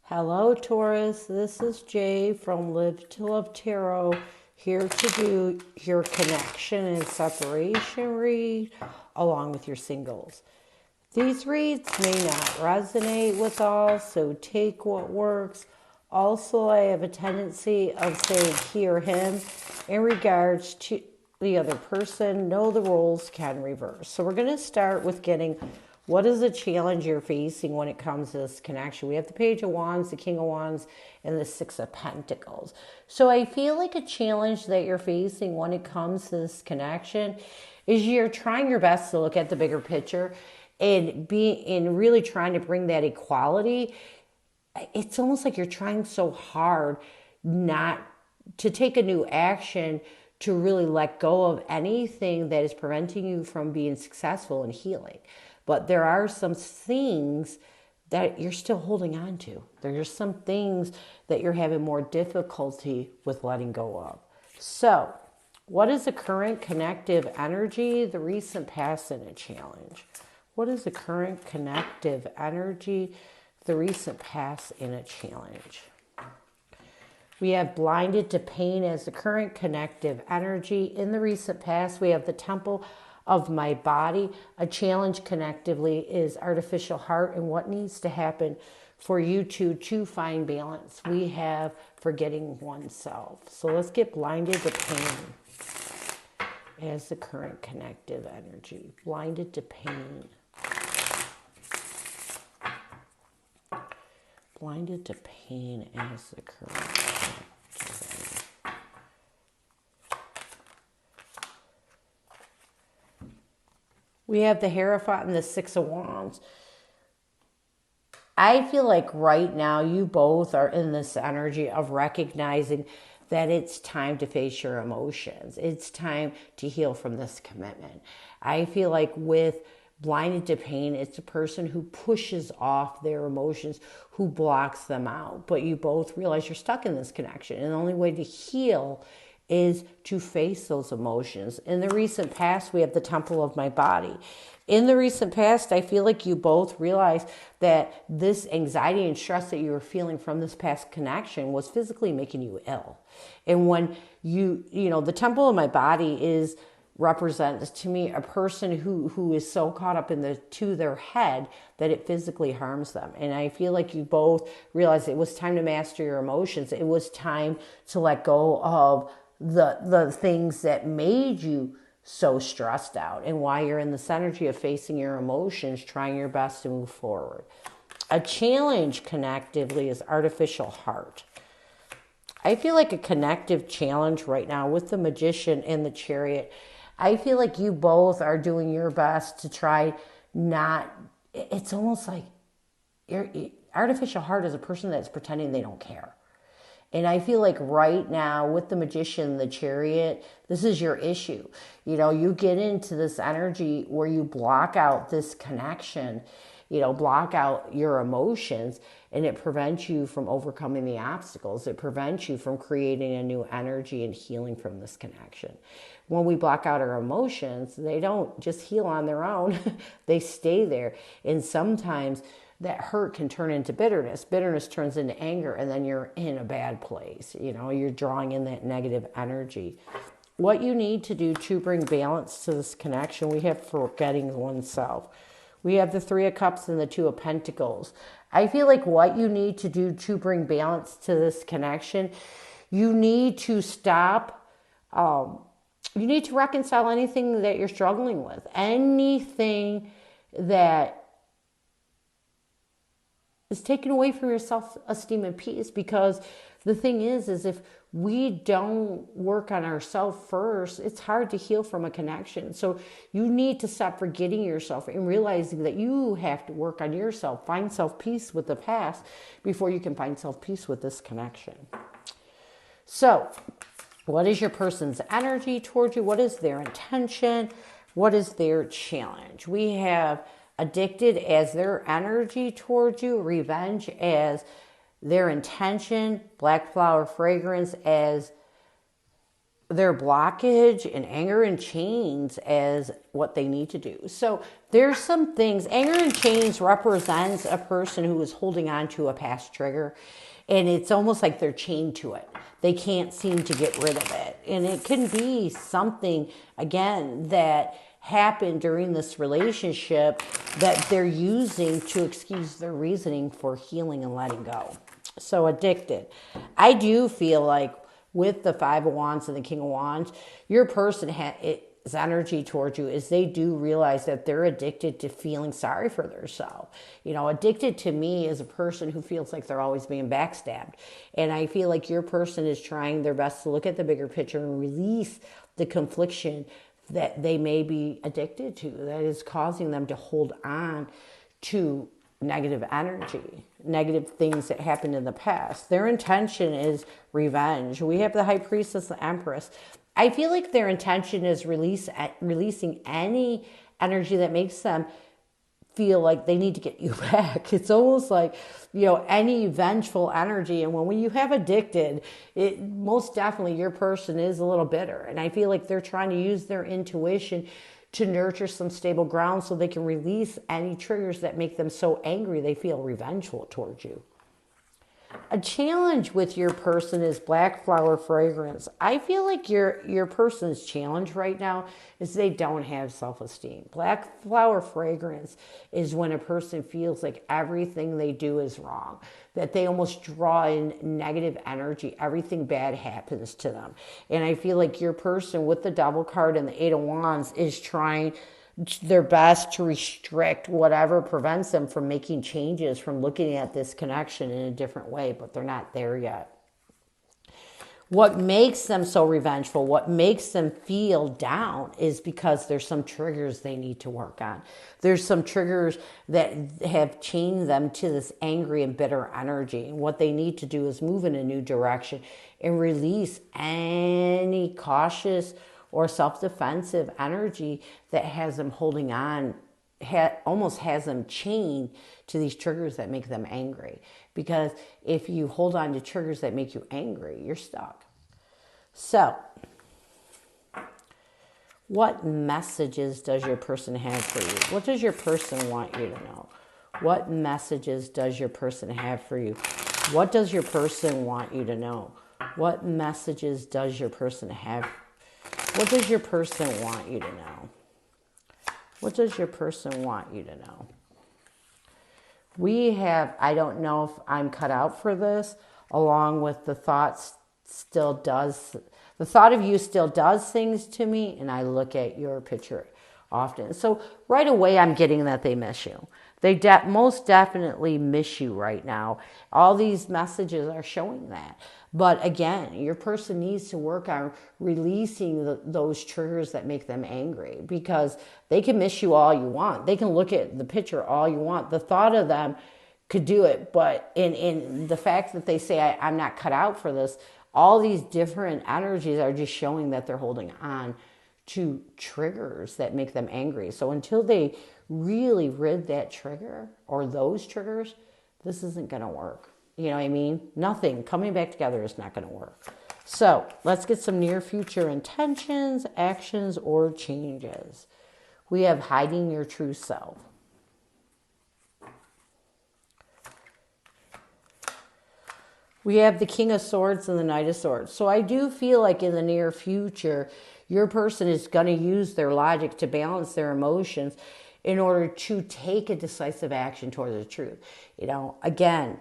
Hello, Taurus. This is Jay from Live to Love Tarot, here to do your connection and separation read along with your singles. These reads may not resonate with all, so take what works. Also, I have a tendency of saying he or him in regards to the other person. Know the roles can reverse. So we're going to start with getting what is the challenge you're facing when it comes to this connection. We have the Page of Wands, the King of Wands, and the Six of Pentacles. So I feel like a challenge that you're facing when it comes to this connection is you're trying your best to look at the bigger picture and really trying to bring that equality. It's almost like you're trying so hard not to take a new action, to really let go of anything that is preventing you from being successful and healing. But there are some things that you're still holding on to. There's some things that you're having more difficulty with letting go of. So, what is the current connective energy, the recent past, and a challenge? What is the current connective energy, the recent past, and a challenge? We have blinded to pain as the current connective energy. In the recent past, we have the Temple of my body. A challenge connectively is artificial heart and what needs to happen for you to find balance. We have forgetting oneself. So let's get blinded to pain as the current connective energy. Blinded to pain. Blinded to pain as the current connective energy. We have the Hierophant and the Six of Wands. I feel like right now you both are in this energy of recognizing that it's time to face your emotions. It's time to heal from this commitment. I feel like with blinded to pain, it's a person who pushes off their emotions, who blocks them out. But you both realize you're stuck in this connection. And the only way to heal is to face those emotions. In the recent past, we have the Temple of my body. In the recent past, I feel like you both realized that this anxiety and stress that you were feeling from this past connection was physically making you ill. And when the Temple of my body represents to me a person who is so caught up in their head that it physically harms them. And I feel like you both realized it was time to master your emotions. It was time to let go of the things that made you so stressed out, and why you're in this energy of facing your emotions, trying your best to move forward. A challenge connectively is artificial heart. I feel like a connective challenge right now with the Magician and the Chariot. I feel like you both are doing your best to try not, it's almost like artificial heart is a person that's pretending they don't care. And I feel like right now with the Magician, the Chariot, this is your issue. You get into this energy where you block out this connection, block out your emotions, and it prevents you from overcoming the obstacles. It prevents you from creating a new energy and healing from this connection. When we block out our emotions, they don't just heal on their own. They stay there. And sometimes that hurt can turn into bitterness. Bitterness turns into anger, and then you're in a bad place. You're drawing in that negative energy. What you need to do to bring balance to this connection, we have forgetting oneself. We have the Three of Cups and the Two of Pentacles. I feel like what you need to do to bring balance to this connection, you need to stop. You need to reconcile anything that you're struggling with. Anything that is taken away from your self-esteem and peace. Because the thing is if we don't work on ourselves first, it's hard to heal from a connection. So you need to stop forgetting yourself and realizing that you have to work on yourself, find self-peace with the past before you can find self-peace with this connection. So what is your person's energy towards you? What is their intention? What is their challenge? We have addicted as their energy towards you, revenge as their intention, black flower fragrance as their blockage and anger and chains as what they need to do. So there's some things. Anger and chains represents a person who is holding on to a past trigger, and it's almost like they're chained to it. They can't seem to get rid of it. And it can be something, again, that happened during this relationship that they're using to excuse their reasoning for healing and letting go. So addicted. I do feel like with the Five of Wands and the King of Wands, your person his energy towards you is they do realize that they're addicted to feeling sorry for themselves. You know, addicted to me is a person who feels like they're always being backstabbed. And I feel like your person is trying their best to look at the bigger picture and release the confliction that they may be addicted to, that is causing them to hold on to negative energy, negative things that happened in the past. Their intention is revenge. We have the High Priestess, the Empress. I feel like their intention is releasing any energy that makes them feel like they need to get you back. It's almost like, you know, any vengeful energy. And when you have addicted, it most definitely your person is a little bitter. And I feel like they're trying to use their intuition to nurture some stable ground so they can release any triggers that make them so angry they feel revengeful towards you. A challenge with your person is black flower fragrance. I feel like your person's challenge right now is they don't have self-esteem. Black flower fragrance is when a person feels like everything they do is wrong, that they almost draw in negative energy. Everything bad happens to them. And I feel like your person with the Devil card and the Eight of Wands is trying their best to restrict whatever prevents them from making changes, from looking at this connection in a different way, but they're not there yet. What makes them so revengeful, what makes them feel down is because there's some triggers they need to work on. There's some triggers that have chained them to this angry and bitter energy. And what they need to do is move in a new direction and release any cautious or self-defensive energy that has them holding on, almost has them chained to these triggers that make them angry. Because if you hold on to triggers that make you angry, you're stuck. So, what messages does your person have for you? What does your person want you to know? What messages does your person have for you? What does your person want you to know? What messages does your person have? What does your person want you to know? What does your person want you to know? We have, I don't know if I'm cut out for this, along with the thought of you still does things to me, and I look at your picture often. So right away I'm getting that they miss you. They most definitely miss you right now. All these messages are showing that. But again, your person needs to work on releasing those triggers that make them angry, because they can miss you all you want. They can look at the picture all you want. The thought of them could do it. But in the fact that they say, I'm not cut out for this, all these different energies are just showing that they're holding on to triggers that make them angry. So until they really rid that trigger or those triggers, this isn't going to work. You know what I mean? Nothing coming back together is not going to work. So let's get some near future intentions, actions, or changes. We have hiding your true self. We have the King of Swords and the Knight of Swords. So I do feel like in the near future, your person is going to use their logic to balance their emotions in order to take a decisive action toward the truth. You know, again,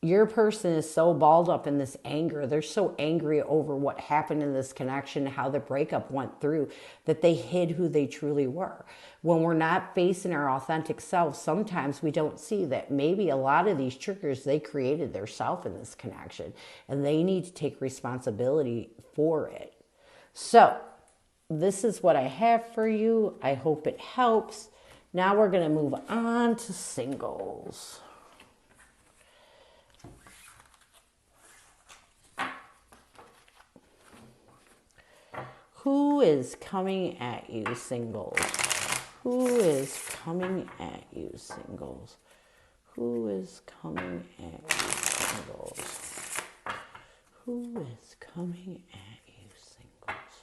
your person is so balled up in this anger. They're so angry over what happened in this connection, how the breakup went through, that they hid who they truly were. When we're not facing our authentic self, sometimes we don't see that maybe a lot of these triggers, they created their self in this connection, and they need to take responsibility for it. So this is what I have for you. I hope it helps. Now we're going to move on to singles. Who is coming at you, singles? Who is coming at you, singles? Who is coming at you, singles? Who is coming at you, singles?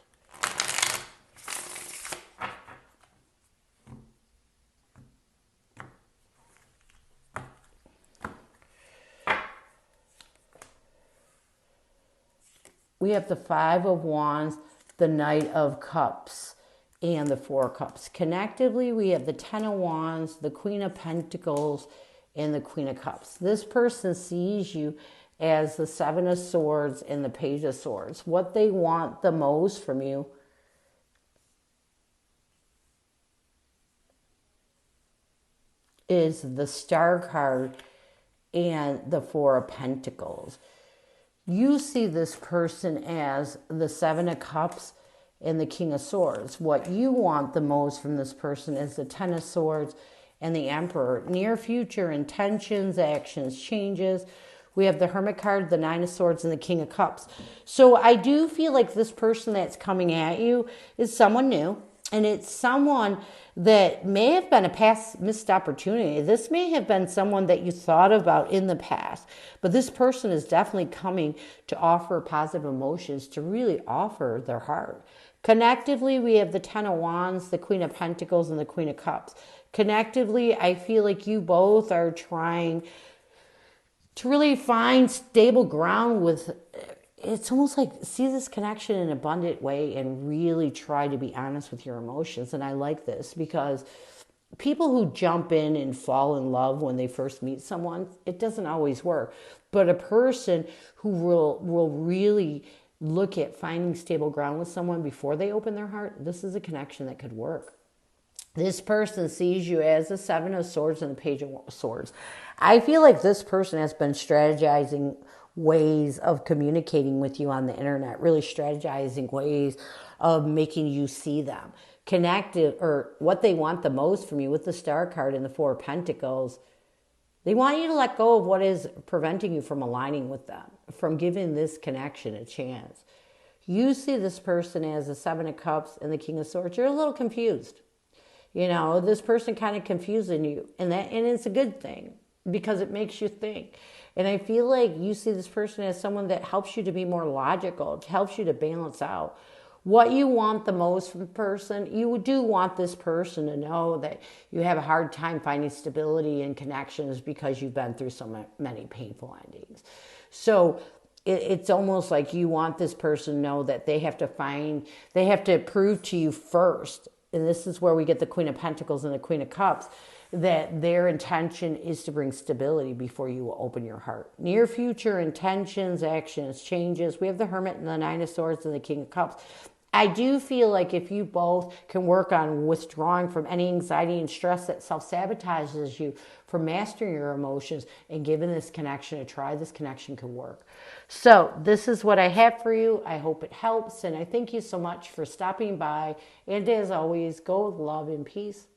we have the Five of Wands, the Knight of Cups, and the Four of Cups. Connectively, we have the Ten of Wands, the Queen of Pentacles, and the Queen of Cups. This person sees you as the Seven of Swords and the Page of Swords. What they want the most from you is the Star card and the Four of Pentacles. You see this person as the Seven of Cups and the King of Swords. What you want the most from this person is the Ten of Swords and the Emperor. Near future intentions, actions, changes. We have the Hermit card, the Nine of Swords, and the King of Cups. So I do feel like this person that's coming at you is someone new. And it's someone that may have been a past missed opportunity. This may have been someone that you thought about in the past. But this person is definitely coming to offer positive emotions, to really offer their heart. Connectively, we have the Ten of Wands, the Queen of Pentacles, and the Queen of Cups. Connectively, I feel like you both are trying to really find stable ground with, it's almost like see this connection in an abundant way and really try to be honest with your emotions. And I like this because people who jump in and fall in love when they first meet someone, it doesn't always work. But a person who will really look at finding stable ground with someone before they open their heart, this is a connection that could work. This person sees you as the Seven of Swords and the Page of Swords. I feel like this person has been strategizing ways of communicating with you on the internet, really strategizing ways of making you see them. Connected, or what they want the most from you with the Star card and the Four of Pentacles. They want you to let go of what is preventing you from aligning with them, from giving this connection a chance. You see this person as the Seven of Cups and the King of Swords. You're a little confused. You know, this person kind of confusing you, and it's a good thing because it makes you think. And I feel like you see this person as someone that helps you to be more logical, helps you to balance out what you want the most from the person. You do want this person to know that you have a hard time finding stability and connections because you've been through so many painful endings. So it's almost like you want this person to know that they have to prove to you first. And this is where we get the Queen of Pentacles and the Queen of Cups, that their intention is to bring stability before you will open your heart. Near future intentions, actions, changes. We have the Hermit and the Nine of Swords and the King of Cups. I do feel like if you both can work on withdrawing from any anxiety and stress that self-sabotages you from mastering your emotions and giving this connection a try, this connection can work. So this is what I have for you. I hope it helps. And I thank you so much for stopping by. And as always, go with love and peace.